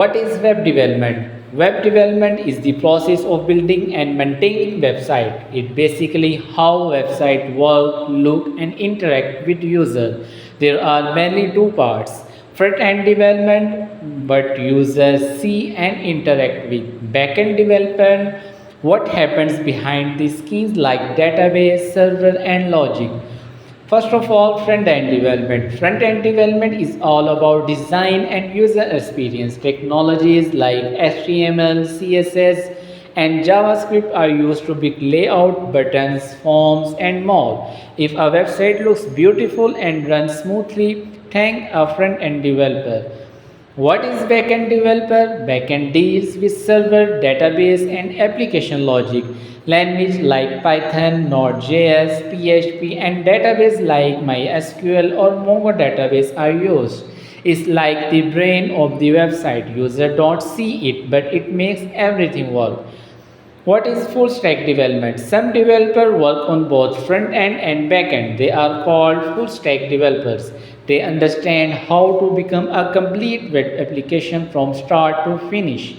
What is web development? Web development is the process of building and maintaining website. It basically how website work, look and interact with user. There are mainly two parts. Front-end development, what users see and interact with. Backend development, what happens behind the scenes like database, server and logic. First of all, front-end development. Front-end development is all about design and user experience. Technologies like HTML, CSS, and JavaScript are used to build layout, buttons, forms, and more. If a website looks beautiful and runs smoothly, thank a front-end developer. What is backend developer? Backend deals with server, database, and application logic. Language like Python, Node.js, PHP, and database like MySQL or MongoDB are used. It's like the brain of the website. User don't see it, but it makes everything work. What is full stack development? Some developers work on both front end and back end. They are called full stack developers. They understand how to become a complete web application from start to finish.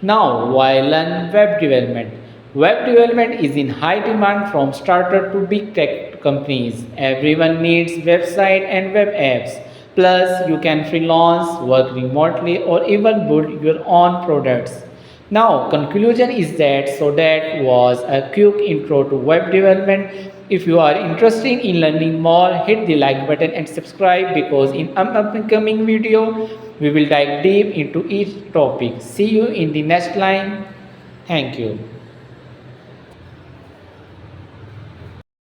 Now, why learn web development? Web development is in high demand from starter to big tech companies. Everyone needs website and web apps. Plus, you can freelance, work remotely, or even build your own products. Now, conclusion is that was a quick intro to web development. If you are interested in learning more, hit the like button and subscribe because in upcoming video we will dive deep into each topic. See you in the next line. Thank you.